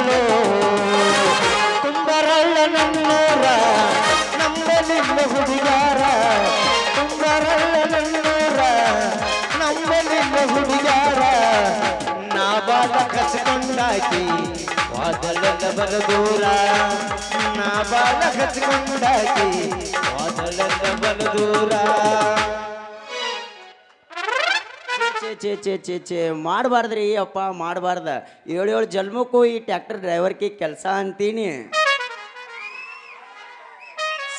ನಂಬಲು ತುಂಬರಳ್ಳ ನನ್ನೂರ ನಂಬಲಿಲ್ಲ ಹುಡುಗಾರ ತುಂಬರಳ್ಳ ನನ್ನೂರ ನಂಬಲಿಲ್ಲ ಹುಡುಗಾರ ನಾ ಬಾಲ ಕಚ್ಕೊಂಡಾಕಿ ವಾದಳೆಲ್ಲ ಬಲ ದೂರ ನಾ ಬಾಲ ಕಚ್ಕೊಂಡಾಕಿ ವಾದಳೆಲ್ಲ ಬಲ ದೂರ ಚೇ ಮಾಡಬಾರ್ದ್ರಿ ಅಪ್ಪ ಮಾಡಬಾರ್ದ ಏಳು ಜನ್ಮಕ್ಕೂ ಈ ಟ್ಯಾಕ್ಟರ್ ಡ್ರೈವರ್ಗೆ ಕೆಲಸ ಅಂತೀನಿ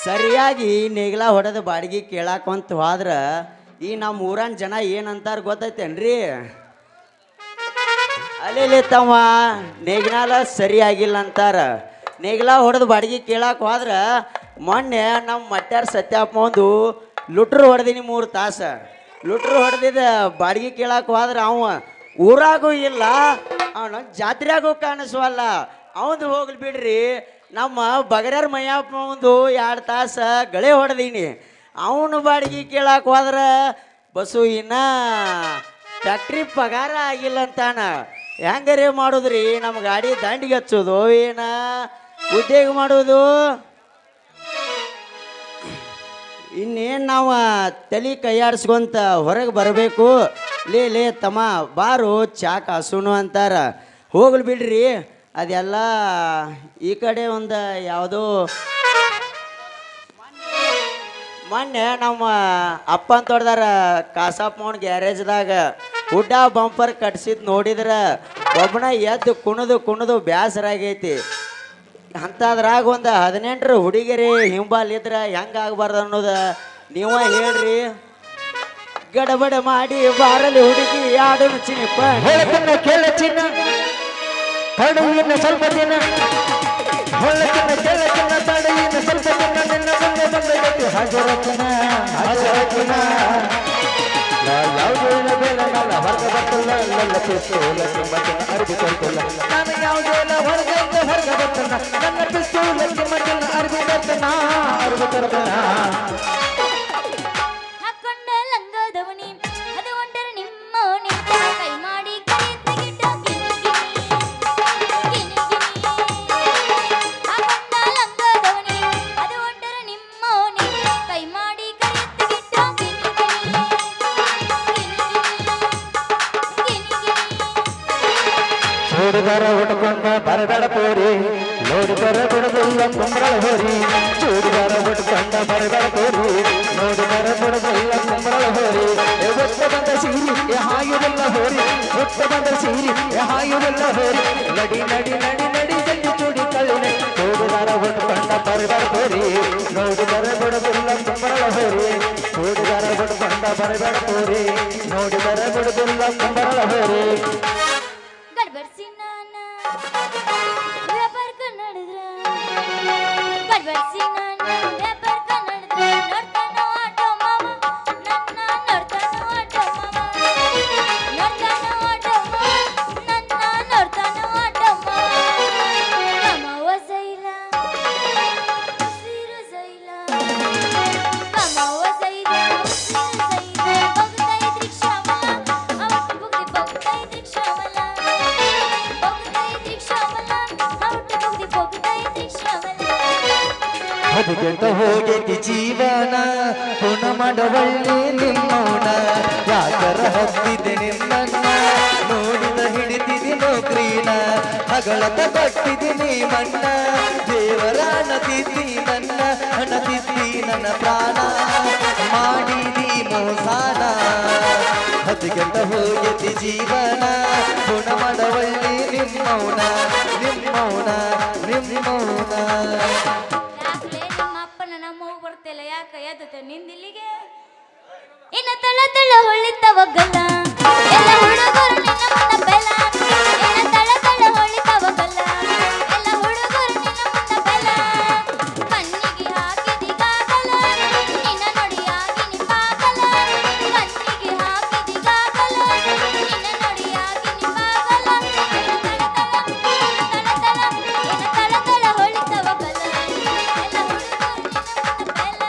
ಸರಿಯಾಗಿ ನೇಗಿಲ ಹೊಡೆದ ಬಾಡಿಗೆ ಕೇಳಾಕೊಂತ ಹೋದ್ರ ಈ ನಮ್ಮ ಊರನ್ ಜನ ಏನಂತಾರ ಗೊತ್ತೈತೇನ್ರಿ ಅಲ್ಲೇ ತಮ್ಮ ನೇಗಿನಾಲ ಸರಿಯಾಗಿಲ್ಲ ಅಂತಾರ ನೇಗಿಲ ಹೊಡೆದು ಬಾಡಿಗೆ ಕೇಳಾಕ ಹೋದ್ರ ಮೊನ್ನೆ ನಮ್ಮ ಮಟ್ಯಾರ ಸತ್ಯಪ್ಪ ಒಂದು ಲುಟ್ರು ಹೊಡೆದಿನಿ 3 ತಾಸು ಲುಟ್ರು ಹೊಡೆದಿದ್ದ ಬಾಡಿಗೆ ಕೇಳಾಕ ಹೋದ್ರ ಅವ ಊರಾಗೂ ಇಲ್ಲ ಅವನ ಜಾತ್ರೆಯಾಗೂ ಕಾಣಿಸುವಲ್ಲ ಅವಂದು ಹೋಗ್ಲಿ ಬಿಡ್ರಿ ನಮ್ಮ ಬಗರ್ಯಾರ ಮಯ್ಯಪ್ಪ ಒಂದು 2 ತಾಸು ಗಳೆ ಹೊಡೆದೀನಿ ಅವನು ಬಾಡಿಗೆ ಕೇಳಾಕ ಹೋದ್ರ ಬಸ್ಸು ಇನ್ನ ಫ್ಯಾಕ್ಟ್ರಿ ಪಗಾರ ಆಗಿಲ್ಲ ಅಂತಾನ ಹೆಂಗಾರೆ ಮಾಡೋದ್ರಿ ನಮ್ಮ ಗಾಡಿ ದಂಡಿಗೆ ಹಚ್ಚೋದು ಏನ ಉದ್ಯೋಗ ಮಾಡೋದು ಇನ್ನೇನು ನಾವು ತಲೆ ಕೈಯಾಡಿಸ್ಕೊಂತ ಹೊರಗೆ ಬರಬೇಕು ಲೇ ತಮ್ಮ ಬಾರು ಚಾ ಕಾಸುನು ಅಂತಾರ ಹೋಗ್ಲಿ ಬಿಡ್ರಿ ಅದೆಲ್ಲ ಈ ಕಡೆ ಒಂದು ಯಾವುದೋ ಮೊನ್ನೆ ನಮ್ಮ ಅಪ್ಪ ಅಂತ ಹೊಡೆದಾರ ಕಾಸಪ್ಪನ ಗ್ಯಾರೇಜ್ದಾಗ ಹುಡ್ಡ ಬಂಪರ್ ಕಟ್ಸಿದ್ ನೋಡಿದ್ರೆ ಒಬ್ಬನ ಎದ್ದು ಕುಣದು ಬೇಸರಾಗೈತಿ ಅಂಥದ್ರಾಗ ಒಂದು 18 ಹುಡುಗಿಯರೇ ಹಿಂಬಾಲಿದ್ರೆ ಹೆಂಗಾಗಬಾರ್ದು ಅನ್ನೋದು ನೀವ ಹೇಳ್ರಿ ಗಡಬಡ ಮಾಡಿ ಬಾರಲಿ ಹುಡುಗಿ ಆಡೋನು ಚಿನಿಪ್ಪ ಹೊಳಕನ್ನ ಕೇಳ ಚಿನ್ನ ತಡೆಯಿನ ಸ್ವಲ್ಪ ದಿನ ಹೊಳಕನ್ನ ಕೇಳ ಚಿನ್ನ ತಡೆಯಿನ ಸ್ವಲ್ಪ ದಿನ ನಿನ್ನ ಮುಂದೆ ಬಂದೈತಿ ಹಾಜರಕಿನ ಯಾವುದೇನ ಬೇಡ ನನ್ನ ಹೊರಗೆ ಬರ್ತಲ್ಲ ನನ್ನ ಪಿಸ್ತೂಲ ಕಿಮ್ಮತ್ತಿನ ಅರಿವಿ ಕೊಡ್ತಲ್ಲ ನಾನು ಯಾವುದೇನ ಹೊರಗೆ ಬರ್ತಲ್ಲ ನನ್ನ ಪಿಸ್ತೂಲ ಕಿಮ್ಮತ್ತಿನ ಅರಿವಿ ಕೊಡ್ತನ ಅರಿವಿ ಕೊಡ್ತನ ಹಾಕೊಂಡ ಲಂಗದವನಿ ಅದು ಒಂಟರ ನಿಮ್ಮ ಕೈ ಮಾಡಿ ಹಾಕೊಂಡ ಲಂಗದವನಿ ಅದು ಒಂಟರ ನಿಮ್ಮ ಕೈ ಮಾಡಿ ಚೂಡಿದಾರ ಉಟ್ಕೊಂಡ ಬರಬೇಡ ಪೋರಿ ನೋಡಿದರ ಬಿಡದಿಲ್ಲ ಕುಂಬಳ ಹೋರಿ ಚೂಡಿದಾರ ಉಟ್ಕೊಂಡ ಬರಬೇಡ ಪೋರಿ ನೋಡಿದರ ಬಿಡದಿಲ್ಲ ಕುಂಬಳ ಹೋರಿ ಒತ್ತ ಬಂದ ಸೀರಿ ಹಾಯುವುದಿಲ್ಲ ಹೋರಿ ಒತ್ತ ಬಂದ ಸೀರಿ ಹಾಯುವುದಿಲ್ಲ ಹೋರಿ ನಡಿ ನಡಿ ನಡಿ ನಡಿ ಜಲ್ದಿ ಚೂಡಿ ಕಳ್ಳಿನೆ ಚೂಡಿದಾರ ಉಟ್ಕೊಂಡ ಬರಬೇಡ ಪೋರಿ ನೋಡಿದರ ಬಿಡದಿಲ್ಲ ಕುಂಬಳ ಹೋರಿ ಚೂಡಿದಾರ ಉಟ್ಕೊಂಡ ಬರಬೇಡ ಪೋರಿ ನೋಡಿದರ ಬಿಡದಿಲ್ಲ ಕುಂಬಳ ಹೋರಿ ಗಡ್ಬಡ್ಸಿ ನಾನ ವ್ಯಾಪಾರ ಕನ್ನಡಿದ್ರ ಗಡ್ಬಡ್ಸಿ ನಾನ ವ್ಯಾಪಾರ ಕನ್ನಡಿದ್ರ ನೋಡ್ತಾನೋ ಆಟೋ ಮಾವ ನನ್ನ ನೋಡ್ತಾನೋ ಆಟೋ ಮಾವ ನೋಡ್ತಾನೋ ಆಟೋ ಮಾವ ನನ್ನ ನೋಡ್ತಾನೋ ಆಟೋ ಮಾವ ಕಮವ ಸೈಲ ಉಸಿರು ಸೈಲ ಕಮವ ಸೈಲ ಉಸಿರು ಸೈಲ ಬಗ್ತೈತ್ ರಿಕ್ಷಾವಲ ಅವತ್ತು ಬಗ್ತೈತ್ ರಿಕ್ಷಾವಲ ಬದುಕಂತ ಹೋಗೈತಿ ಜೀವನ ಪುಣ ಮಾಡವಳ್ಳಿ ನಿಮ್ಮವನ ಯಾಕರ ಹತ್ತಿದೆ ನಿಮ್ಮನ್ನ ನೋಡಿದ ಹಿಡಿದಿದಿ ನೌಕ್ರೀನ ಹಗಳತ ಕೊಟ್ಟಿದ್ದೀನಿ ಮಣ್ಣ ದೇವರ ಅಣತಿದ್ದಿ ನನ್ನ ಪ್ರಾಣ ಮಾಡಿದಿ ಮೋಸಾನ ಬದುಕಂತ ಹೋಗೈತಿ ಜೀವನ ಪುಣ ಮಾಡವಳ್ಳಿ ನಿಮ್ಮವನ ಯಾಕೆ ಎದ್ದ ನಿಂದಿಲ್ಲಿಗೆ ಇನ್ನ ತಳ ತಳ ಹೊಳಿತವಗಲ್ಲ ಎಲ್ಲ ಹುಡುಗರು ನಿನ್ನ ಮುಂದ ಬೆಲ ಇನ್ನ ತಳ ತಳ ಹೊಳಿತವಗಲ್ಲ ಎಲ್ಲ ಹುಡುಗರು ನಿನ್ನ ಮುಂದ ಬೆಲ ಕಣ್ಣಿಗೆ ಹಾಕಿದಿಗಾಗಲ ನಿನ್ನ ನುಡಿಯಾಗಿ ನಿಪಾಗಲ ಕಣ್ಣಿಗೆ ಹಾಕಿದಿಗಾಗಲ ನಿನ್ನ ನುಡಿಯಾಗಿ ನಿಪಾಗಲ ಇನ್ನ ತಳ ತಳ ಹೊಳಿತವಗಲ್ಲ ಎಲ್ಲ ಹುಡುಗರು ನಿನ್ನ ಮುಂದ ಬೆಲ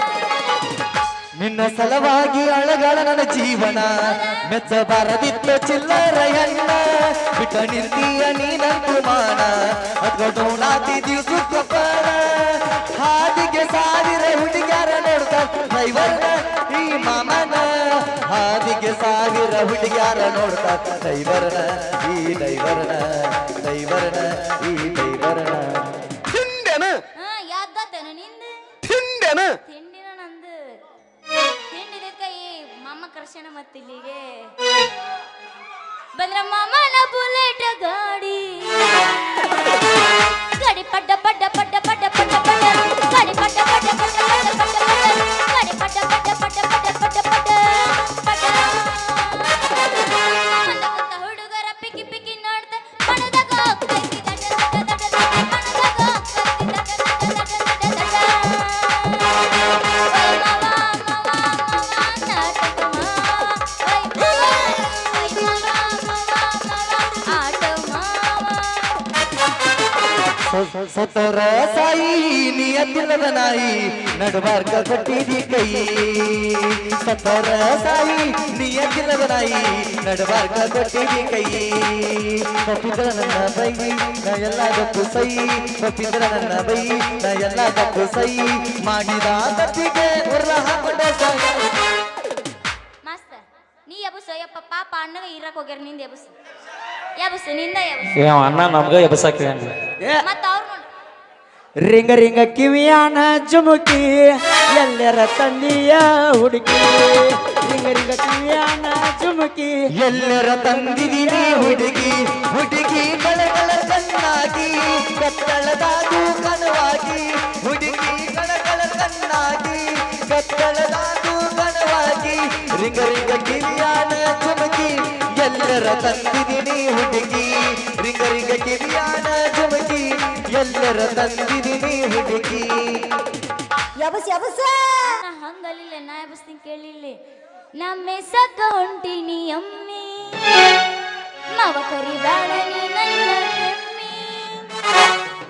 ನಿನ್ನ ಸಲವಾಗಿ ಅಳಗಳ ನನ್ನ ಜೀವನ ಮೆಚ್ಚಬಾರದಿತ್ತು ಚಿಲ್ಲರ ಹೆಣ್ಣ ಬಿಟ್ಟ ನಿರ್ತೀಯ ನೀನಂತು ಮಾನ ಅದ್ಕೊಂಡೋಣಾತಿದ್ದೀವಿ ಸುಖಪಾನ ಹಾದಿಗೆ ಸಾವಿರ ಹುಡುಗ್ಯಾರ ನೋಡ್ತಾರ ಡ್ರೈವರ್ನ ಈ ಮಾಮನ ಹಾದಿಗೆ ಸಾವಿರ ಹುಡುಗ್ಯಾರ ನೋಡ್ತಾರ ಡ್ರೈವರ್ನ ಈ ಡ್ರೈವರ್ನ ಡ್ರೈವರ್ನ ಈ ಡ್ರೈವರ್ನ ತಿಂಡೆನ ಯಾವ್ದೇನು ನಿಂದು ತಿಂಡೆನ ತಿಂಡಿನ ನಂದು ತಿಂಡಿದಕ್ಕ ಈ ಮಾಮ ಕರ್ಶನ ಮತ್ತಿಲ್ಲಿಗೆ ಬಂದ್ರ ಮಾಮನ ಬುಲೆಟ್ ಗಾಡಿ ಗಾಡಿ ಪಡ್ಡ ಪಡ್ಡ ಪಡ್ಡ ಪಡ್ಡ ಪಡ್ಡ ಪಡ್ಡ ಗಾಡಿ ಪಡ್ಡ ಪಡ್ಡ ಪಡ್ಡ ಪಡ್ಡ ಪಡ್ಡ ಪಡ್ಡ ಗಾಡಿ ಪಡ್ಡ ಪಡ್ಡ ಪಡ್ಡ ಪಡ್ಡ ಪಡ್ಡ ಪಡ್ಡ ಪಡ್ಡ ಮಂದಕಂತ ಹುಡುಗರ ಪಿಕ್ಕಿ ಪಿಕ್ಕಿ ನೋಡ್ತಾ ಮನದಾಗ ಹೋಗ್ತೈತಿ ದಡ ದಡ ದಡ ದಡ ಮನದಾಗ ಹೋಗ್ತೈತಿ ದಡ ದಡ ದಡ ದಡ ಸತರ ಸಾಯಿ ನಿಯತ್ತಿಲ್ಲದ ನಾಯಿ ನಡುವಾರ್ಗ ಕೊಟ್ಟಿದಿ ಕೈ ಸತರ ಸಾಯಿ ನಿಯತ್ತಿಲ್ಲದ ನಾಯಿ ನಡುವಾರ್ಗ ಕೊಟ್ಟಿದಿ ಕೈ ತಪ್ಪಿದ್ರ ನನ್ನ ಬೈ ನಾ ಎಲ್ಲದಕ್ಕೂ ಸೈ ತಪ್ಪಿದ್ರ ನನ್ನ ಬೈ ನಾ ಎಲ್ಲದಕ್ಕೂ ಸೈ ಮಾಡಿದ ತಪ್ಪಿಗೆ ಉರ್ಲ ಹಾಕೊಂಡೆ ಸೈ ಮಸ್ತ ನೀ ಎಬುಸ ಯಪ್ಪ ಪಾಪ ಅಣ್ಣಗ ಇರಕ್ ಹೋಗ್ಯಾರ ನಿಂದ ಎಬುಸ ಎಬುಸ ನಿಂದ ಎಬುಸ ಏ ಅಣ್ಣ ನಮ್ಗ ಎಬಸಾಕ್ರಿ ಮತ್ತ ಅವ್ರು ನೋಡು ರಿಂಗ ರಿಂಗ ಕಿವಿಯಾನ ಜುಮುಕಿ ಎಲ್ಲರ ತಂದಿಯ ಹುಡುಕಿ ರಿಂಗ ರಿಂಗ ಕಿವಿಯಾನ ಜುಮುಕಿ ಎಲ್ಲರ ತಂದಿದೀನಿ ಹುಡುಗಿ ಹುಡುಗಿ ಕಳಕಳ ಕಣ್ಣಾಗಿ ಕತ್ತಳದಾದು ಕಣವಾಗಿ ಹುಡುಗಿ ಕಳಕಳ ಕಣ್ಣಾಗಿ ಕತ್ತಳದಾದು ಕಣವಾಗಿ ರಿಂಗ ರಿಂಗ ಕಿವಿಯಾನ ಜುಮುಕಿ ಎಲ್ಲರ ತಂದಿದೀನಿ ಹುಡುಗಿ ರಿಂಗ ರಿಂಗ ಕಿವಿಯಾನ ಜುಮುಕಿ ಎಲ್ಲರ ತಂದಿದೀನಿ ಹುಡುಗಿ ನಾ ಹಂಗಲಿಲ್ಲ ನಾ ಎಬಸ್ತೀನಿ ಕೇಳಿಲ್ಲ ನಮ್ಮ ಸಕ್ಕ ಹೊಂಟಿನಿ ಅಮ್ಮಿ ಮಾವ ಕರಿದಾಳ ನೀ ನನ್ನ ಎಮ್ಮಿ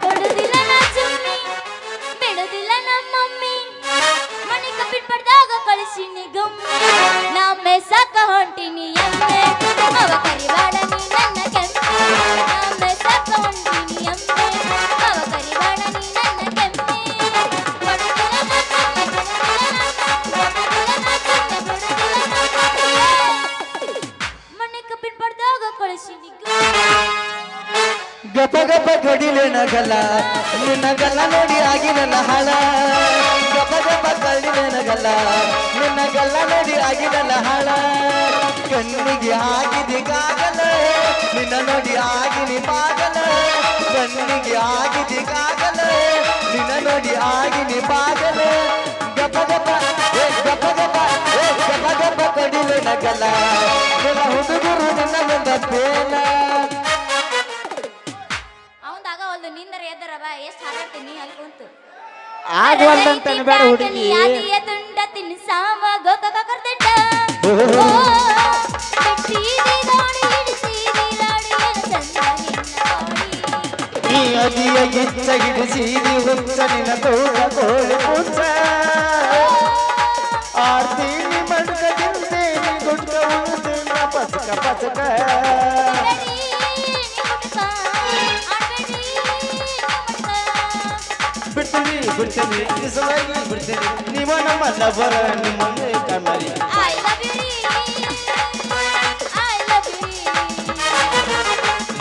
ಕೊಡುದಿಲ್ಲ ನಾ ಚುಮ್ಮಿ ಬಿಡುದಿಲ್ಲ ನಮ್ಮಮ್ಮಿ ಮನೆ ಕಪ್ಪಿಟ್ ಪಡ್ದಾಗ ಕಳಿಸಿನಿ ಗಮ್ಮಿ ನಮ್ಮ ಸಕ್ಕ ಹೊಂಟಿನಿ ಅಮ್ಮೆ ಮಾವ ಕರಿದಾಳ ನೀ ನನ್ನ ಕೆಮ್ಮಿ ನಮ್ಮ ಸಕ್ಕ ಹೊಂಟಿನಿ ಅಮ್ಮೆ ಮಾವ ಕರಿದಾಳ ನೀ ನನ್ನ ಕೆಮ್ಮಿ ಮನೆ ಕಪ್ಪಿಟ್ ಪಡ್ದಾಗ ಕಳಿಸಿನಿ ಗಪ ಗಪ ಗಡಿಲೆ ನಗಲ ನಿನ್ನ ಗಲ್ಲ ನೋಡಿ ಆಗಿ ನನ್ನ ಹಳ ಗಪ ಗಪ ಗಡಿಲೆ ನಗಲ ನಿನ್ನ ಗಲ್ಲ ನೋಡಿ ಆಗಿ ನನ್ನ ಹಳ ಕಣ್ಣಿಗೆ ಆಗಿದೆ ಕಾಗಲ ನಿನ್ನ ನೋಡಿ ಆಗಿನಿ ಪಾಗಲ ಕಣ್ಣಿಗೆ ಆಗಿದೆ ಕಾಗಲ ನಿನ್ನ ನೋಡಿ ಆಗಿನಿ ಪಾಗಲ ಗಪ ಗಪ ಗಪ ಗಪ ಗಪ ಗಪ ಗಡಿಲೆ ನಗಲ ನಿನ್ನ ಹುಡುಗರು ನಿನ್ನ ಮುಂದ ಪೇನ ಅವಂದಾಗ ಒಂದು ನಿಂದರ ಎದ್ದರ ಬಾ ಎಷ್ಟು ಹಾರಾಡ್ತೀನಿ ಅಲ್ಲಿ ಕುಂತು ಆಗವಲ್ದಂತ ಬೇಡ ಹುಡುಗಿ ಯಾದಿಯ ತುಂಡ ತಿನ್ಸಾವ ಗೋಕ ಕರ್ದಟ್ಟ ಬಿಟ್ಟಿದೆ ಗಾಡಿ ಹಿಡಿಸಿದೆ ಲಾಡಿ ಚಂದ ನಿನ್ನ ಗಾಡಿ ನೀ ಅದಿಯ ಗಿಚ್ಚ ಹಿಡಿಸಿದಿ ಹುಚ್ಚ ನಿನ್ನ ತೋಟ ಕೋಳಿ ಹುಚ್ಚ ಆರ್ತೀನಿ ಮಡ್ಕ ತಿಂತೇನಿ ಗುಡ್ಕ ಉಳ್ತೇನ ಪಚಕ ಪಚಕ ಬಿಡ್ತೀನಿ ಬಿಡ್ತೀನಿ ನಿಜವಾಗಿ ಬಿಡ್ತೀನಿ ನೀವ ನಮ್ಮ ಲವರ ನಿಮ್ಮನ್ನೇ ಕಣ್ಣರಿ I love you I love you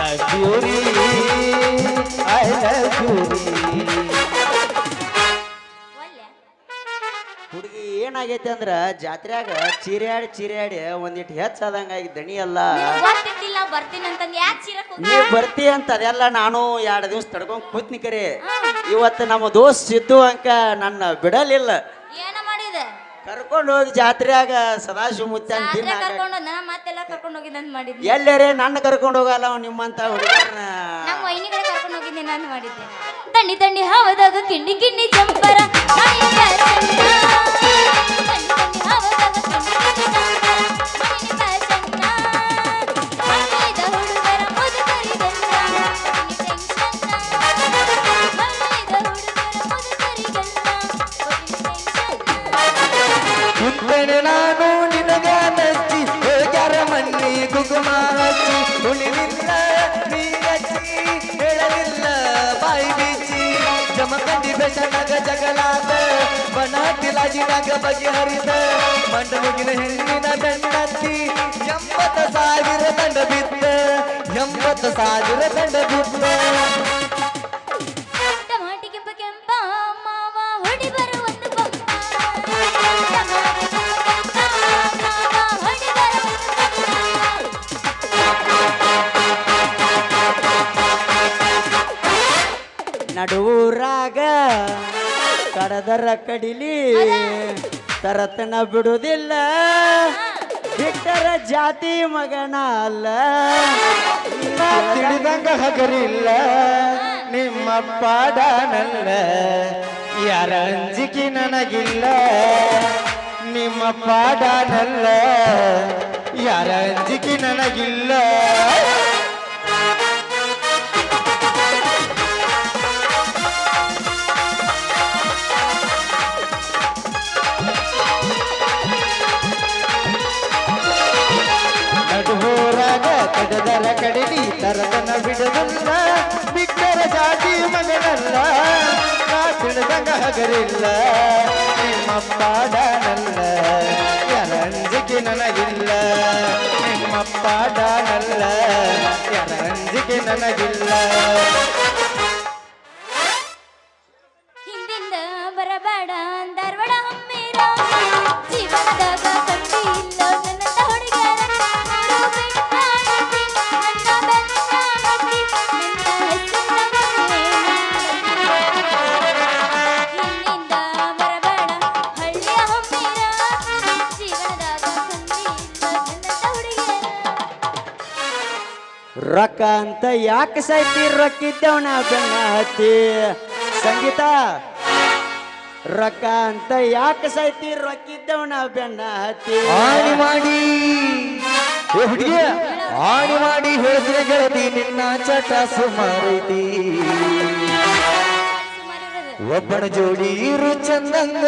love you ರೀ ಐ ಲವ್ ಯು ರೀ ಒಲ್ಲೆ ಹುಡುಗಿ ಏನಾಗೈತಿ ಅಂದ್ರ ಜಾತ್ರ್ಯಾಗ ಚಿರ್ಯಾಡಿ ಒಂದಿಟ್ಟು ಹೆಚ್ಚಾದಂಗಾಗಿ ದಣಿ ಎಲ್ಲ ಗೊತ್ತಿದ್ದಿಲ್ಲ ಬರ್ತೀನಿ ಅಂತಂದು ಯಾಕೆ ಚೀರಕ್ ಹೋಗಿ ನೀ ಬರ್ತಿ ಅಂತ ಅದೆಲ್ಲ ನಾನು 2 ದಿವಸ ತಡ್ಕೊಂಡ್ ಕೂತ್ನಿ ಕರೆ ಇವತ್ತು ನಮ್ಮ ದೋಸ್ತ್ ಸಿದ್ದು ಅಂಕ ನನ್ನ ಬಿಡಲಿಲ್ಲ ಏನ ಮಾಡಿದೆ ಕರ್ಕೊಂಡು ಹೋಗಿ ಜಾತ್ರ್ಯಾಗ ಸದಾಶಿವ ಮುತ್ಯಾನ್ ದಿನ ಕರ್ಕೊಂಡು ನಾ ಮತ್ತೆಲ್ಲ ಕರ್ಕೊಂಡು ಹೋಗಿದ್ದಂತ ಮಾಡಿದ್ದೆ ಎಲ್ಲರೇ ನನ್ನ ಕರ್ಕೊಂಡು ಹೋಗಲ್ಲ ಅವ್ ನಿಮ್ಮಂತ ಹುಡುಗರನ್ನ ನಮ್ಮ ವೈನಿ ಕಡೆ ಕರ್ಕೊಂಡು ಹೋಗಿದ್ದೆ ನಾನು ಮಾಡಿದ್ದೆ ತಣ್ಣಿ ತಣ್ಣಿ ಹಾವದಾಗ ಕಿಂಡಿ ಕಿಂಡಿ ಜಂಪರ ಮನೆಯ ಫ್ಯಾಷನ್ನ. ತಣ್ಣಿ ತಣ್ಣಿ ಹಾವದಾಗ ಕಿಂಡಿ ಕಿಂಡಿ ಜಂಪರ ಮನೆಯ ಫ್ಯಾಷನ್ನ. ಮನೆಯದ ಹುಡುಗರ ಮುದುಕರಿಗಲ್ಲ ಕೊಟ್ಟಿನಿ ಟೆನ್ಷನ್ನ. ಮನೆಯದ ಹುಡುಗರ ಮುದುಕರಿಗಲ್ಲ ಕೊಟ್ಟಿನಿ ಟೆನ್ಷನ್ನ. ಕುಂತೇನೆ ಹಚ್ಚಿ ಉಳಿಲಿಲ್ಲ ನೀ ಹಚ್ಚಿ ಹೇಳಲಿಲ್ಲ ಬಾಯಿ ಬೀಚಿ ಜಮಖಂಡಿ ಬೆಟ್ಟನಾಗ ಜಗಳಾದ ಬಣ ತಿಲಾಜಿನಾಗ ಬಗೆಹರಿದ ಮಂಡ ಮುಗಿನ ಹೆಣ್ಣಿನ ಬೆನ್ನತ್ತಿ 80,000 ದಂಡ ಬಿತ್ತ 80,000 ದಂಡ ಬಿತ್ತ ಟಮಾಟಿ ಕೆಂಪ ಕೆಂಪ ಮಾವ ಹೊಡಿ ಬರುವಂತ ಪಂಪ ಟಮಾಟಿ ಕೆಂಪ ಕೆಂಪ ಮಾವ ಹೊಡಿ ಬರುವಂತ ನಡುವೂರಾಗ ಕಡದರ ಕಡಿಲಿ ತರತನ ಬಿಡುವುದಿಲ್ಲ ಬಿಟ್ಟರ ಜಾತಿ ಮಗನ ಅಲ್ಲ ತಿಳಿದಂಗ ಹಗರಿಲ್ಲ ನಿಮ್ಮ ಪಾಡನಲ್ಲ ಯಾರ ಅಂಜಿಕೆ ನನಗಿಲ್ಲ ನಿಮ್ಮ ಪಾಡನಲ್ಲ ಯಾರ ಅಂಜಿಕೆ ನನಗಿಲ್ಲ ನಡುಹೋರಾಗ ಕಡದರ ಕಡಿಲಿ ತರದನ ಬಿಡದಲ್ಲ ಬಿಟ್ಟರ ಜಾತಿ ಮಗನಲ್ಲ ನಾ ತಿಳಿದಂಗ ಹಗರಿಲ್ಲ ನಿಮ್ಮ ಪಾಡನಲ್ಲ ಯಾರ ಅಂಜಿಕೆ ನನಗಿಲ್ಲ ನಿಮ್ಮ ಪಾಡನಲ್ಲ ಯಾರ ಅಂಜಿಕೆ ನನಗಿಲ್ಲ ಹಿಂದಿಂದ ಬರಬೇಡ ಧಾರವಾಡ ಹಮ್ಮೇರ ಜೀವನದಾಗ ಕಂಡಿ ಇಲ್ಲ ನನ್ನಂತ ಹುಡುಗಿಯರ ನೋಡು ಬಿಟ್ಟಾಡತಿ ನನ್ನ ಬೆನ್ನಾಡತಿ ನನ್ನ ಹಿಂದಿಂದ ಬರಬೇಡ ಹಳ್ಳಿಯ ಹಮ್ಮೇರ ಜೀವನದಾಗ ಕಂಡಿ ಇಲ್ಲ ನನ್ನಂತ ಹುಡುಗಿಯರ ರೊಕ್ಕ ಅಂತ ಯಾಕೆ ಸೈತಿ ರೊಕ್ಕಿದ್ದವನ ಬೆನ್ನ ಹತ್ತಿ ಸಂಗೀತ ರೊಕ್ಕ ಅಂತ ಯಾಕೆ ಸೈತಿ ರೊಕ್ಕಿದ್ದವನ ಬೆನ್ನ ಹತ್ತಿ ಆಣಿ ಮಾಡಿ ಏ ಹುಡುಗಿಯ ಆಣಿ ಮಾಡಿ ಹೇಳಿದ್ರೆ ಗೆಳತಿ ನಿನ್ನ ಚಟ ಸುಮಾರೈತಿ ಒಬ್ಬನ ಜೋಡಿ ಇರು ಚಂದಂಗ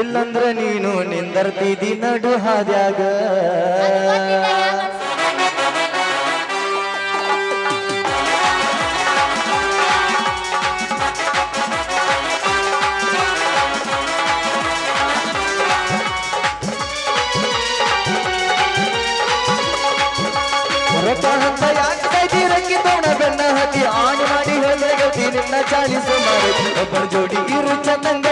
ಇಲ್ಲಂದ್ರ ನೀನು ನಿಂದರ್ತಿದಿ ನಡು ಹಾದ್ಯಾಗ ರೊಕ್ಕ ಅಂತ ಯಾಕೆ ಸೈತಿ ರಕ್ಕಿದ್ದವನ ಬೆನ್ನ ಹತ್ತಿ ಆಣಿ ಮಾಡಿ ಹೇಳಿದ್ರೆ ಗೆಳತಿ ನಿನ್ನ ಚಾಳಿ ಸುಮಾರೈತಿ ಒಬ್ಬನ ಜೋಡಿ ಇರು ಚಂದಂಗ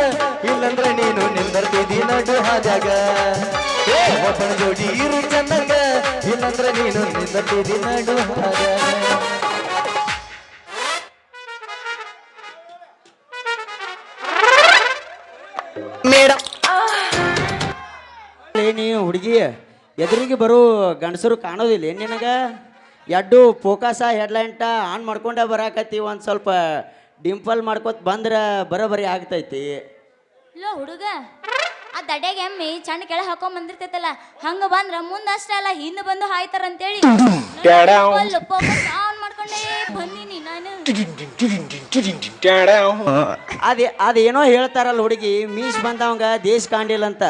ಇಲ್ಲಂದ್ರ ನೀನು ನಿಂದರ್ತಿದಿ ನಡು ಹಾದ್ಯಾಗ ಏ ಒಬ್ಬನ ಜೋಡಿ ಇರು ಚಂದಂಗ ಇಲ್ಲಂದ್ರ ನೀನು ನಿಂದರ್ತಿದಿ ನಡು ಹಾದ್ಯಾಗ ಮೇಡಮ್ ನೀ ಹುಡುಗಿ ಎದುರಿಗೆ ಬರೋ ಗಂಡಸರು ಕಾಣೋದಿಲ್ಲ ಏನು ನಿನಗ ಎಡ್ಡು ಫೋಕಸ ಹೆಡ್ಲೈಂಟ ಆನ್ ಮಾಡ್ಕೊಂಡೆ ಬರಾಕತ್ತಿ ಒಂದು ಸ್ವಲ್ಪ ಡಿಂಪಲ್ ಮಾಡ್ಕೊತ ಬಂದ್ರೆ ಬರೋಬರಿ ಆಗ್ತೈತಿ ಲೋ ಹುಡುಗ ಆ ದಡ್ಯಾಗ ಎಮ್ಮಿ ಚಣ್ಣ ಕೆಳಗೆ ಹಾಕೊಂಡ್ ಬಂದಿರ್ತೈತಲ್ಲ ಹಂಗ ಬಂದ್ರ ಮುಂದ ಅಷ್ಟೇ ಅಲ್ಲ ಹಿಂದೆ ಬಂದು ಹಾಯ್ತಾರ ಅಂತೇಳಿ ಆನ್ ಮಾಡ್ಕೊಂಡೇ ಬಂದೀನಿ ನಾನು ಅದೇನೋ ಹೇಳ್ತಾರಲ್ಲ ಹುಡುಗಿ ಮೀಸ್ ಬಂದವಂಗ ದೇಶ ಕಾಣ್ಲಿಲ್ಲ ಅಂತ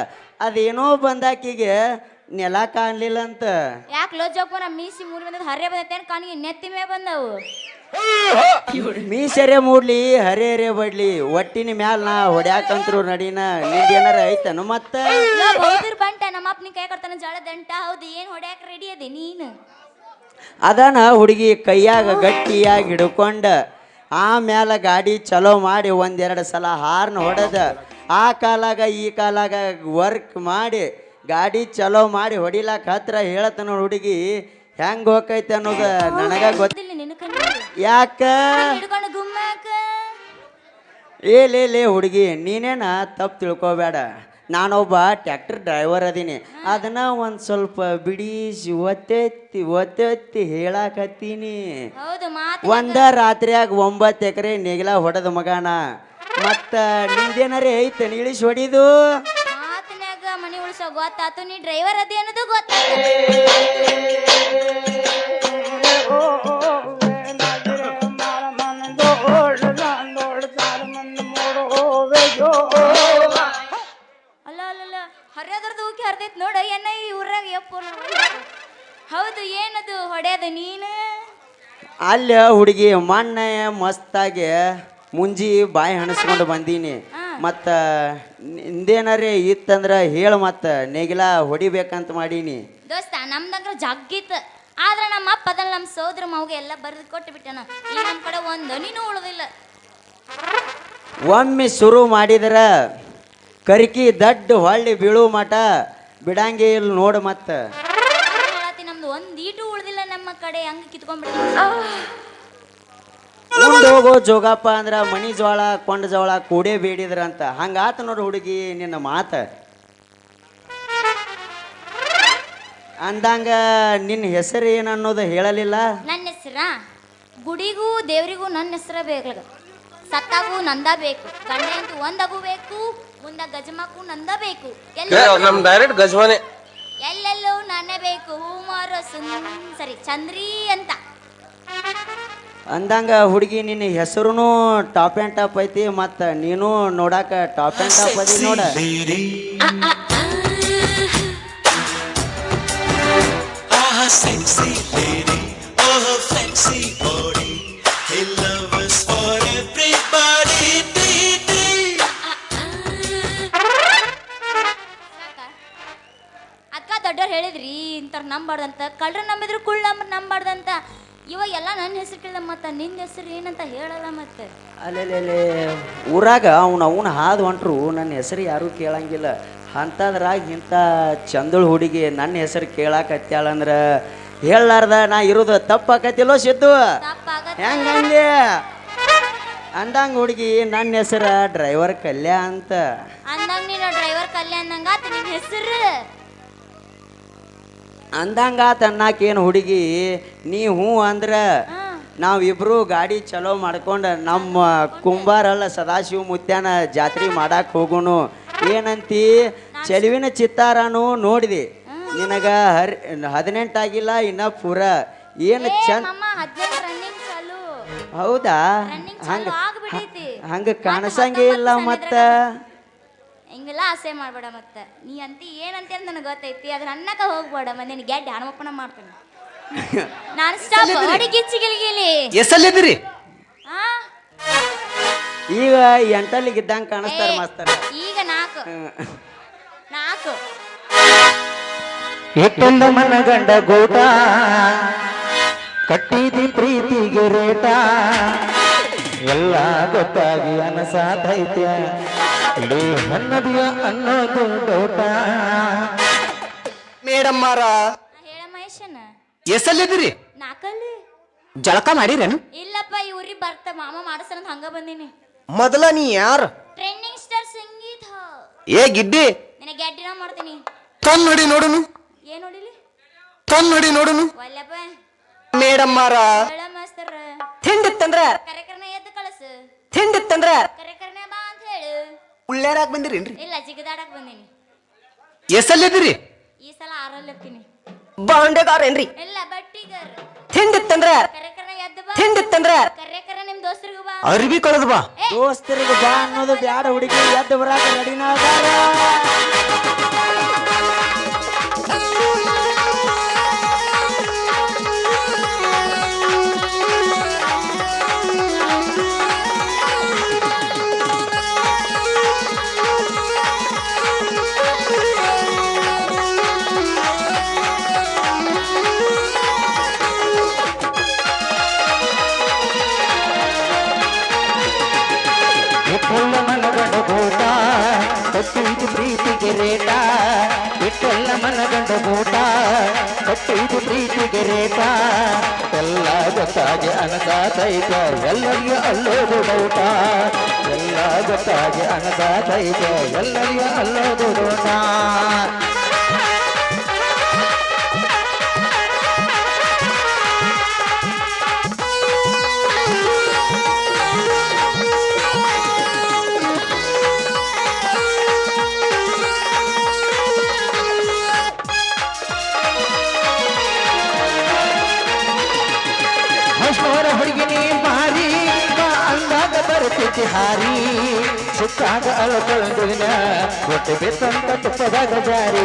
ಅದೇನೋ ಬಂದಾಕಿಗೆ ನೆಲ ಕಾಣ್ಲಿಲ್ಲ ಅಂತ ಯಾಕೆ ಲೋ ಜೋಪುರ ಮೀಸಿ ಮೂರಿ ಬಂದದ ಹರೇ ಬಂದೈತೇನು ಕಾಣಿಗೆ ನೆತ್ತಿ ಮೇ ಬಂದವು ಮೀಸರೆ ಮೂಡ್ಲಿ ಹರೇ ಹರೇ ಬಡ್ಲಿ ಒಟ್ಟಿನ ಮ್ಯಾಲ ನಾ ಹೊಡ್ಯಾಕಂತ್ರು ನಡಿನ ನಿಂದೇನಾರ ಐತನು ಮತ್ತ ಹೌದಿರ್ ಬಂಟ ನಮ್ಮ ಅಪ್ಪನ ಕೈ ಕೊಡ್ತಾನ ಜಳ ದಂಟ ಹೌದು ಏನ್ ಹೊಡ್ಯಾಕ ರೆಡಿ ಅದಿ ನೀನು ಅದನ್ನ ಹುಡುಗಿ ಕೈಯಾಗ ಗಟ್ಟಿಯಾಗಿ ಹಿಡ್ಕೊಂಡ ಆಮ್ಯಾಲ ಗಾಡಿ ಚಲೋ ಮಾಡಿ ಒಂದೆರಡು ಸಲ ಹಾರ್ನ್ ಹೊಡೆದ ಆ ಕಾಲಾಗ ಈ ಕಾಲಾಗ ವರ್ಕ್ ಮಾಡಿ ಗಾಡಿ ಚಲೋ ಮಾಡಿ ಹೊಡಿಲಾಕ ಹತ್ರ ಹೇಳತನ ಹುಡುಗಿ ಹೆಂಗ್ ಹೋಗೈತೆ ಅನ್ನೋದು ನನಗ ಗೊತ್ತಿಲ್ಲ ನಿನ್ನ ಕಣ್ಣು ಯಾಕ ಹಿಡ್ಕೊಂಡು ಗುಮ್ಮಾಕ ಲೇ ಹುಡುಗಿ ನೀನೇನ ತಪ್ಪು ತಿಳ್ಕೊಬೇಡ ನಾನೊಬ್ಬ ಟ್ರ್ಯಾಕ್ಟರ್ ಡ್ರೈವರ್ ಅದೀನಿ ಅದನ್ನ ಒಂದು ಸ್ವಲ್ಪ ಬಿಡಿಸಿ ಒತ್ತೆತ್ತಿ ಹೇಳಾಕತ್ತೀನಿ ಹೌದು ಮಾತು ಒಂದ ರಾತ್ರಿಯಾಗ 9 ಎಕರೆ ನೇಗಿಲ ಹೊಡೆದ ಮಗನ ಮತ್ತ ನಿಂದೇನಾರೇ ಐತೆ ಇಳಿಸಿ ಹೊಡಿದು ಮಾತಿನಾಗ ಮನಿ ಉಳಿಸೋ ಗೊತ್ತಾತು ನೀ ಡ್ರೈವರ್ ಅದಿ ಅನ್ನೋದು ಗೊತ್ತಾತು ಅಲ್ಲ ಅಲ್ಲಲ್ಲ ಹರಿಯೋದ್ರದ್ದು ಊಕಿ ಹರಿದೈತ್ ನೋಡ ಏನ ಈ ಊರಾಗ ಯಪ್ಪ ಹೌದು, ಏನದು ಹೊಡೆಯೋದು ನೀನು? ಅಲ್ಲಿ ಹುಡುಗಿ ಮೊನ್ನೆ ಮಸ್ತಾಗಿ ಮುಂಜಿ ಬಾಯಿ ಹಣಸ್ಕೊಂಡು ಬಂದೀನಿ. ಮತ್ತ ನಿಂದೇನಾರೇ ಇತ್ತಂದ್ರ ಹೇಳು, ಮತ್ತ ನೇಗಿಲ ಹೊಡಿಬೇಕಂತ ಮಾಡೀನಿ. ದೋಸ್ತ ನಮ್ದಂಗ್ರ ಜಗ್ಗಿತ್ತು, ಆದ್ರೆ ನಮ್ಮ ಅಪ್ಪ ಅದನ್ನ ನಮ್ಮ ಸೋದ್ರ ಮೌಗೆ ಎಲ್ಲ ಬರೆದು ಕೊಟ್ಟು ಬಿಟ್ಟನ. ಈಗ ನಮ್ಮ ಕಡೆ ಒಂದು ನೀನು ಉಳಿದಿಲ್ಲ. ಒಮ್ಮೆ ಶುರು ಮಾಡಿದ್ರ ಕರಿಕಿ ದಡ್ಡ ಹೊಳ್ಳಿ ಬೀಳು ಮಠ ಬಿಡಂಗೆ ಇಲ್ಲ ನೋಡು. ಮತ್ತ ನಮ್ದು ಒಂದ್ ಈಟು ಉಳಿದಿಲ್ಲ ನಮ್ಮ ಕಡೆ, ಹಂಗ ಕಿತ್ಕೊಂಡ್ಬಿಡ. ಉಂಡು ಹೋಗೋ ಜೋಗಪ್ಪ ಅಂದ್ರ ಮಣಿ ಜೋಳ ಕೊಂಡ ಜೋಳ ಕೂಡೇ ಬೇಡಿದ್ರಂತ. ಹಂಗಾತ ನೋಡು ಹುಡುಗಿ ನಿನ್ನ ಮಾತ. ಅಂದಂಗ ನಿನ್ನ ಹೆಸರು ಏನು ಅನ್ನೋದು ಹೇಳಲಿಲ್ಲ. ನನ್ನ ಹೆಸರ ಗುಡಿಗೂ ದೇವ್ರಿಗೂ ನನ್ನ ಹೆಸರ ಬೇಕಲ್ಲ. ಸತ್ತಾಗೂ ನಂದ ಬೇಕು, ಗಂಡ ಅಂತೂ ಒಂದಾಗೂ ಬೇಕು, ಮುಂದ ಗಜಮಕ್ಕೂ ನಂದ ಬೇಕು. ನಮ್ ಡೈರೆಕ್ಟ್ ಗಜವಾನೆ. ಎಲ್ಲೆಲ್ಲೂ ನಾನೇ ಬೇಕು. ಹೂಮಾರು ಸರಿ ಚಂದ್ರಿ ಅಂತ. ಅಂದಂಗ ಹುಡುಗಿ ನಿನ್ನ ಹೆಸರುನು ಟಾಪ್ ಆ್ಯಂಡ್ ಟಾಪ್ ಐತಿ, ಮತ್ತ ನೀನು ನೋಡಾಕ ಟಾಪ್ ಆ್ಯಂಡ್ ಟಾಪ್ ಅದಿ ನೋಡ. ಅಕ್ಕ ದೊಡ್ಡವ್ರು ಹೇಳಿದ್ರಿ ಇಂಥವ್ರು ನಂಬಾರ್ದಂತ, ಕಳ್ರ ನಂಬಿದ್ರು ಕುಳ್ಳ ನಂಬಾರ್ದಂತ. ಇವಾಗ ಎಲ್ಲ ನನ್ನ ಹೆಸರು ಕೇಳ, ಮತ್ತ ನಿನ್ನ ಹೆಸರು ಏನಂತ ಹೇಳಲ್ಲ. ಮತ್ತೆ ಅಲ್ಲೆಲ್ಲೆಲ್ಲೇ ಊರಾಗ ಅವನ ಹಾದು ಹೊಂಟ್ರು ನನ್ನ ಹೆಸರು ಯಾರೂ ಕೇಳಂಗಿಲ್ಲ. ಅಂಥದ್ರಾಗ ಇಂಥ ಚಂದಳು ಹುಡುಗಿ ನನ್ನ ಹೆಸರು ಕೇಳಾಕತ್ಯಾಳಂದ್ರ ಹೇಳಾರ್ದ ನಾ ಇರೋದು ತಪ್ಪಾಕತಿಲ್ಲೋ ಸಿದ್ದು? ಹೆಂಗಂದೆ ಅಂದಂಗ ಹುಡುಗಿ ನನ್ನ ಹೆಸರ ಡ್ರೈವರ್ ಕಲ್ಯಾ ಅಂತ. ಅಂದಂಗ ನೀನು ಡ್ರೈವರ್ ಕಲ್ಯಾಣ ಅಂದಂಗಾತ ನಿನ್ನ ಹೆಸರು. ಅಂದಂಗಾತ ಅನ್ನಕೇನು ಹುಡುಗಿ ನೀ ಹ್ಞೂ ಅಂದ್ರ ನಾವಿಬ್ರು ಗಾಡಿ ಚಲೋ ಮಾಡ್ಕೊಂಡು ನಮ್ಮ ಕುಂಬಾರಲ್ಲ ಸದಾಶಿವ ಮುತ್ಯಾನ ಜಾತ್ರೆ ಮಾಡಾಕ್ ಹೋಗುನು. ಏನಂತಿ? ಚೆಲುವಿನ ಚಿತ್ತಾರನು ನೋಡಿದೆ, ನಿನಗ 18 ಆಗಿಲ್ಲ ಇನ್ನ ಪೂರ. ಏನು ಚಂದ. ಹೌದಾ? ಹಂಗ ಕಾಣಿಸಂಗೇ ಇಲ್ಲ. ಮತ್ತ ಹಿಂಗೆಲ್ಲ ಆಸೆ ಮಾಡ್ಬೇಡ. ಮತ್ತೆ ನೀ ಅಂತ ಏನಂತ ನನಗೆ ಗೊತ್ತೈತಿ, ಅದ್ರ ಅನ್ನಕ ಹೋಗ್ಬೇಡ. ಮತ್ತೆ ನಿನ್ ಗ್ಯಾಡ್ ಹನುಮಪ್ಪನ ಮಾಡ್ತೀನಿ ನಾನು. ಸ್ಟಾಪ್ ಹೊಡಿಗಿಚ್ಚಿಗಿಲಿಗಿಲಿ ಎಸಲ್ಲಿದ್ರಿ? ಈಗ 8 ಇದ್ದಂಗ ಕಾಣಿಸ್ತಾರ ಮಾಸ್ತರ. ಈಗ 4 ಎಟ್ಟೊಂದ ಮನಗಂಡ ಗೋಟ ಕಟ್ಟಿದಿ ಪ್ರೀತಿಗೆ ರೇಟ, ಎಲ್ಲ ಗೊತ್ತಾಗಿ ಅನಸಾತೈತ್ಯ ಹನ್ನದಿಯ ಅನ್ನೋದು ಡೋಟ. ಮೇಡಮ್ಮಾರ ಹೇಳ ಮಹೇಶನ, ಎಸಲ್ಲಿದ್ರಿ? 4 ಜಳಕ ಮಾಡಿರೇನು? ಇಲ್ಲಪ್ಪ, ಇವ್ರಿ ಬರ್ತ ಮಾಮ ಮಾಡಸರಂತ ಹಂಗ ಬಂದೀನಿ. ಮೊದಲ ನೀ ಯಾರು? ಟ್ರೆಂಡಿಂಗ್ ಸ್ಟಾರ್ ಸಂಗೀತ. ಏ ಗಿಡ್ಡಿ, ನಿನಗೆ ಗ್ಯಾಡ್ಡಿನ ಮಾಡ್ತೀನಿ. ತೊಂದ್ ನೋಡಿ ನೋಡುನು. ಏನ್ ನೋಡಿಲಿ? ತೊಂದ್ ನೋಡಿ ನೋಡುನು. ಒಲ್ಲಪ್ಪ ಮೇಡಮ್ಮಾರ ಹೇಳ ಮಾಸ್ತರ. ತಿಂಡಿತ್ತಂದ್ರ ಕರೆಕರ್ನ ಎದ್ದು ಕಳಸು. ತಿಂಡಿತ್ತಂದ್ರ ಕರೆಕರ್ನ ಬಾ ಅಂತ ಹೇಳು. ಉಳ್ಳೇರಾಕ್ ಬಂದಿರೇನ್ರಿ? ಇಲ್ಲ, ಜಿಗದಾಡಕ್ ಬಂದೀನಿ. ಎಸಲ್ಲಿದ್ರಿ? ಈ ಸಲ 6 ಹೋಗ್ತೀನಿ. ಬಾಂಡೆಗಾರೇನ್ರಿ? ಇಲ್ಲ, ಬಟ್ಟಿಗಾರ. ತಿಂಡಿತ್ತಂದ್ರ ಕರೆಕರ್ನ ಎದ್ದು ಬಾ. ತಿಂಡಿತ್ತಂದ್ರ ಕರೆಕರ ನಿಮ್ ದೋಸ್ತರಿಗೂ ಬಾ. ಅರ್ಬಿ ಕಳೆದು ಬಾ. ದೋಸ್ತರಿಗೆ ಬಾ ಅನ್ನೋದು ಬ್ಯಾಡ, ಹುಡುಗಿ ಎದ್ದು ಬರಾಕ ರೆಡಿನ ಅದಾರ. ಎಟ್ಟೊಲ್ಲ ಮನಗಂಡ ಗೋಟ ಕಟ್ಟಿದು ಪ್ರೀತಿಗೆ ರೇಟ, ಎಟ್ಟೊಲ್ಲ ಮನಗಂಡ ಗೋಟ ಕಟ್ಟಿದು ಪ್ರೀತಿಗೆ ರೇಟ, ಎಲ್ಲ ಗೊತ್ತಾಗಿ ಅನಸಾತೈತ ಎಲ್ಲರಿಗೂ ಅಲ್ಲೋದು ಡೌಟ, ಎಲ್ಲ ಗೊತ್ತಾಗಿ ಅನಸಾತೈತ ಎಲ್ಲರಿಗೂ ಅಲ್ಲೋದು ಡೌಟ. ಹುಡುಗಿನಿ ಮಾರಿ ಬಾ ಅಂದಾಗ ಬರುತ್ತಿದ್ದಿ ಹಾರಿ, ಸುತ್ತಾಗ ಅಳಕೊಳ್ಳುವಿನ ಹೊಟ್ಟೆ ಬೆತ್ತಂತ ತುಪ್ಪದಾಗ ಜಾರಿ.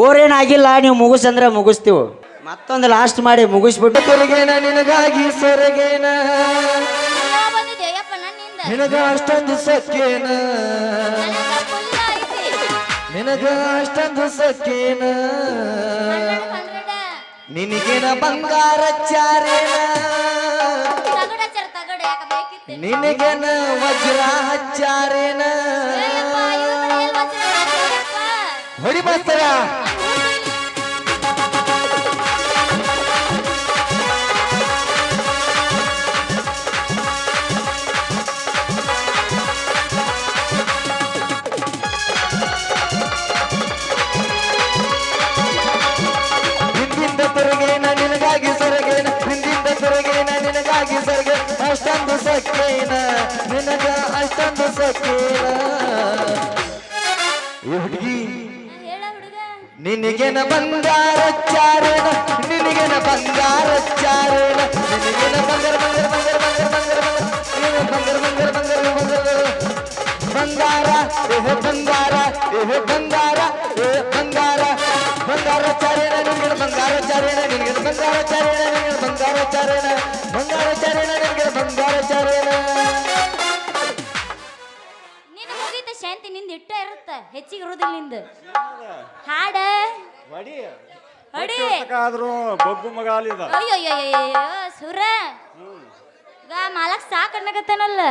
ಓರೇನಾಗಿಲ್ಲ ನೀವು ಮುಗಿಸಂದ್ರೆ ಮುಗಿಸ್ತೀವಿ ಮತ್ತೊಂದು ಲಾಸ್ಟ್ ಮಾಡಿ ಮುಗಿಸ್ಬಿಟ್ಟು ತಿರುಗೇನ ನಿನಗಾಗಿ ಸೊರಗೇನ ಯಾವ ಬಂದಿದೆ ಯಪ್ಪ ನನ್ನಿಂದ ನಿನಗ ಅಷ್ಟೊಂದು ಸಕ್ಕೇನ ನನಗ ಫುಲ್ ಐತಿ ನಿನಗ ಅಷ್ಟೊಂದು ಸಕ್ಕೇನ 100 ನಿನಗೇನ ಬಂಗಾರ ಚಾರೇನ ತಗಡ ಯಾಕ ಬೇಕಿತ್ತು ನಿನಗೇನ ವಜ್ರ ಹಚ್ಚಾರೇನ ಏಯಪ್ಪ ಇವ್ರ ಕಡೆ ಎಲ್ಲಿ ವಜ್ರ ಹಾಕ್ತಾರಪ್ಪ? ಹೊಡಿ ಮಾಸ್ತರ ಹಿಂದಿಂದ ತಿರುಗೇನ ನಿನಗಾಗಿ ಸೊರಗೇನ ಹಿಂದಿಂದ ತಿರುಗೇನ ನಿನಗಾಗಿ ಸೊರಗೆ ಅಷ್ಟೊಂದು ಸಕ್ಕೇನ ನಿನಗ ಅಷ್ಟೊಂದು ಸಕ್ಕೇನ ಈ ಹುಡುಗಿ ಹೇಳ ಹುಡುಗ ನಿನಗೆನ ಬಂಗಾರ ಚಾರೇನ ನಿನಗೆನ ಬಂಗಾರ ಚಾರೇನ ನಿನಗೆನ ಬಂಗಾರ ಬಂಗಾರ ಬಂಗಾರ ಬಂಗಾರ ಬಂಗಾರ ಬಂಗಾರ ಬಂಗಾರ ಬಂಗಾರ ಬಂಗಾರ ಬಂಗಾರ ಬಂಗಾರ ಬಂಗಾರ ಬಂಗಾರ ಚಾರೇನ ನಿನಗೆನ ಬಂಗಾರ ಚಾರೇನ ನಿನಗೆನ ಬಂಗಾರ ಚಾರೇನ ನಿನಗೆನ ಬಂಗಾರ ಚಾರೇನ ಬಂಗಾರ ಚಾರೇನ ನಿನಗೆನ ಬಂಗಾರ ಚಾರೇನ ನಿನ್ನ ಮುಗಿತ ಶಾಂತಿ ನಿಂದ ಇಟ್ಟ ಇರುತ್ತ ಹೆಚ್ಚಿಗೆ ಇರೋದಿಲ್ಲ ನಿಂದ ಹಾಡ ಹೊಡಿ ಆದ್ರೂ ಬೊಬ್ಬು ಮಗ ಅಲ್ಲಿದ ಅಯ್ಯೋ ಸುರ ಈಗ ಮಾಲಕ್ ಸಾಕ್ ಅನ್ನಕತ್ತಾನಲ್ಲ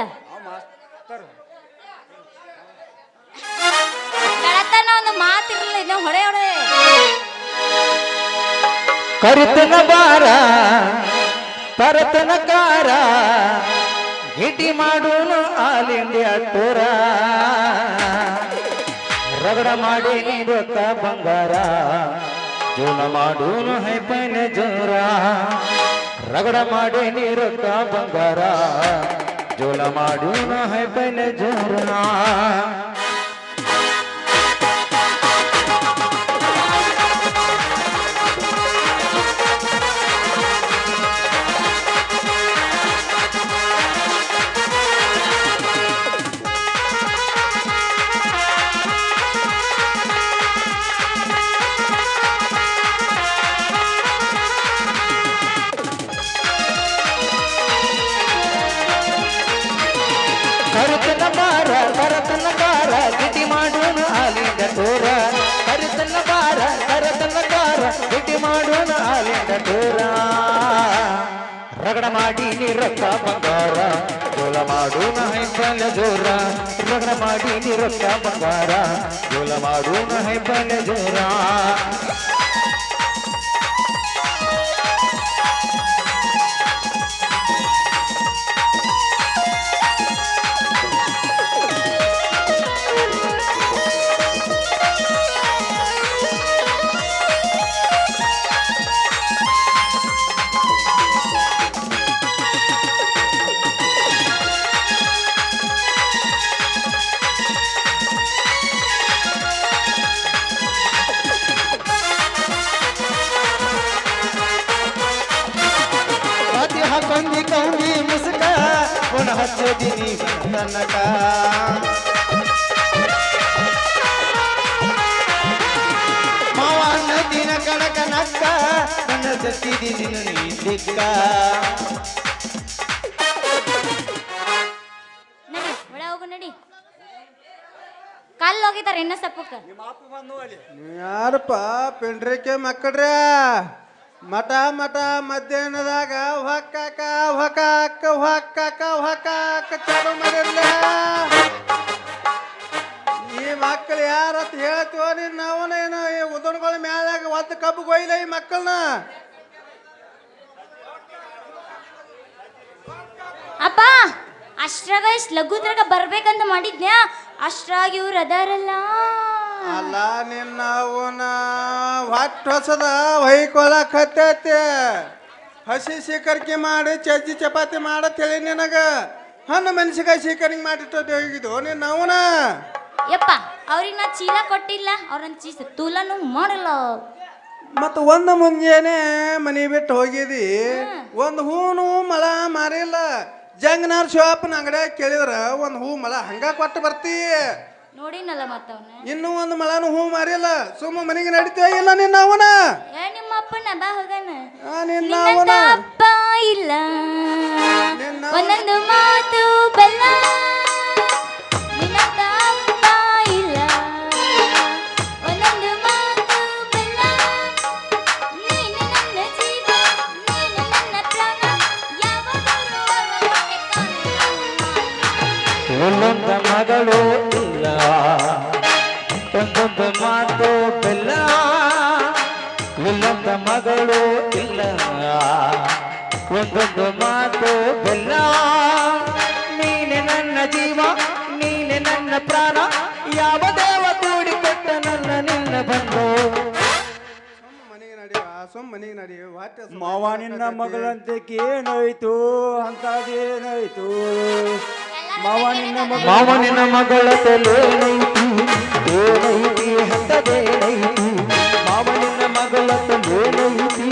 ಬೆಳತನ ಒಂದು ಮಾತಿರ್ಲಿಲ್ಲ ಇನ್ನ ಹೊಡೆ ಕರಿತನ ಬಾರ ತರತನ ಕಾರ ಗಿಟಿ ಮಾಡೋನು ಆಲ್ ಇಂಡಿಯಾ ಟೂರ ರಗಡ ಮಾಡಿ ನೀಡುತ್ತ ಬಂಗಾರ ಜೋಲ ಮಾಡೋನು ಹೈಪೈನ ಜೋರ ರಗಡ ಮಾಡಿ ನೀಡುತ್ತ ಬಂಗಾರ ಜೋಲ ಮಾಡೋನು ಹೈಪೈನ ಜೋರ ಕರುತನ ಬಾರ ಕರತನ ಕಾರ ಗಿಟಿ ಮಾಡೋನು ಆಲಿಂದ ಟೂರ ಕರುತನ ಬಾರ ಕರತನ ಕಾರ ಗಿಟಿ ಮಾಡೋನು ಆಲಿಂದ ಟೂರ ರಗಡ ಮಾಡಿ ನೀರೊಕ್ಕ ಬಂಗಾರ ಜೋಲ ಮಾಡೋನ ಹೈಪಲ ಜೋರ ರಗಡ ಮಾಡಿ ನೀರೊಕ್ಕ ಬಂಗಾರ ಜೋಲ ಮಾಡೋನ ಹೈಪಲ ಜೋರ ಹಾಕೊಂಡಿ ಕೌಂಡಿ ಮುಸುಕ ಪುನ ಹಚ್ಚದಿನಿ ತನಕ ಮಾವ ನದಿನ ಕಣಕ ನಕ್ಕ ನನ್ನ ಸತ್ತಿದಿನಿ ನೀ ದಿಕ್ಕ ನಡಿ ಒಳ ಹೋಗು ನಡಿ ಕಾಲ್ ಹೋಗಿದಾರ ಇನ್ನ ಸಪ್ಪಕ್ಕ ಯಾರಪ್ಪ ಪೆಂಡ್ರಿಕೆ ಮಕ್ಕಳ್ರ ಮಠ ಮಠ ಮಧ್ಯಾಹ್ನದಾಗ ಹೊಕ್ಕಾಕ ಹೊಕ್ಕಾಕ ಹೊಕ್ಕಾಕ ಹೊಕ್ಕಾಕ ಚಾಲು ಮಾಡಿರ್ಲ ಈ ಮಕ್ಕಳು ಯಾರತ್ ಹೇಳ್ತೀವೋ ನೀನು ನಾವನೇನು ಈ ಉದನ್ಗಳ ಮ್ಯಾಲಾಗ ಒತ್ತು ಕಬ್ಬು ಕೊಯ್ಲ ಈ ಮಕ್ಕಳನ್ನ ಅಪ್ಪ ಅಷ್ಟ್ರಾಗ ಇಷ್ಟು ಲಘುದ್ರಾಗ ಬರ್ಬೇಕಂತ ಮಾಡಿದ್ನ್ಯಾ ಅಷ್ಟ್ರಾಗ ಇವ್ರು ಅದಾರಲ್ಲ ಅಲ್ಲ ನಿನ್ನ ಅವನ ಹೊಟ್ಟು ಹೊಸದ ಹೊಯ್ಕೊಳಕತ್ತೈತಿ ಹಸಿ ಸೀಕರಿಕೆ ಮಾಡಿ ಚಜ್ಜಿ ಚಪಾತಿ ಮಾಡತ್ ಹೇಳಿ ನಿನಗ ಹಣ್ಣು ಮೆಣಸಿಕಾಯಿ ಸೀಕರಿಂಗ್ ಮಾಡಿಟ್ಟು ಹೋಗಿದ್ದು ನಿನ್ನ ಅವನ ಯಪ್ಪ ಅವ್ರಿಗೆ ನಾ ಚೀಲ ಕೊಟ್ಟಿಲ್ಲ ಅವ್ರನ್ನ ತೂಲನು ಮಾಡಲ್ಲ ಮತ್ತು ಒಂದು ಮುಂಜಾನೆ ಮನೆ ಬಿಟ್ಟು ಹೋಗಿದಿ ಒಂದು ಹೂನು ಮಳ ಮಾರಿಲ್ಲ ಜಂಗನಾರ್ ಶಾಪ್ನ ಅಂಗಡಿಯಾಗ ಕೇಳಿದ್ರ ಒಂದು ಹೂ ಮಳ ಹಂಗ ಕೊಟ್ಟು ಬರ್ತಿ ನೋಡಿನಲ್ಲ ಮತ್ತವನ ಇನ್ನೂ ಒಂದು ಮಳಾನು ಹೂ ಮಾರಿಲ್ಲ ಸುಮ್ಮ ಮನೆಗೆ ನಡಿತೇವ ಇಲ್ಲ ನಿನ್ನ ಅವನ ಏ ನಿಮ್ಮ ಅಪ್ಪನ ಬಾ ಹೋಗಣ ನಿನ್ನ ನಿನ್ನಂತ ಅವನ ಅಪ್ಪ ಇಲ್ಲ ನಿನ್ನ ಒಂದೊಂದು ಮಾತು ಬೆಲ್ಲ ನಿನ್ನಂತ ಅಪ್ಪ ಇಲ್ಲ ಒಂದೊಂದು ಮಾತು ಬೆಲ್ಲ ನೀನು ನನ್ನ ಜೀವ ನೀನು ನನ್ನ ಪ್ರಾಣ ಯಾವ ಹೊಟ್ಟೆ ಇಲ್ಲೊಂದ ಮಗಳು ಇಲ್ಲ ಒಂದೊಂದು ಮಾತು ಬೆಲ್ಲ ಇಲ್ಲೊಂದ ಮಗಳು ಇಲ್ಲ ಒಂದೊಂದು ಮಾತು ಬೆಲ್ಲ ನೀನೆ ನನ್ನ ಜೀವ ನೀನೆ ನನ್ನ ಪ್ರಾಣ ಯಾವ ದೇವ ಕೂಡಿಕೊಟ್ಟ ನನ್ನ ನಿನ್ನ ಬಂದು ಮನೆಗೆ ನಡಿವ ಸುಮ್ಮ ಮನೆಗೆ ನಡಿವ ಹೊಟ್ಟೆ ಹಸ್ದು ಮಾವ ನಿನ್ನ ಮಗಳಂತಕ್ಕೆ ಏನಾಯ್ತು ಅಂತದೇನಾಯ್ತು ಮಾವ ನಿನ್ನ ಮಗಳ ಮಾವನಿನ ಮಗಳ ತಲೇನೈತಿ ಏನೈತಿ ಹತ್ತದೇನೈತಿ ಮಾವನಿನ ಮಗಳ ತಲೇನೈತಿ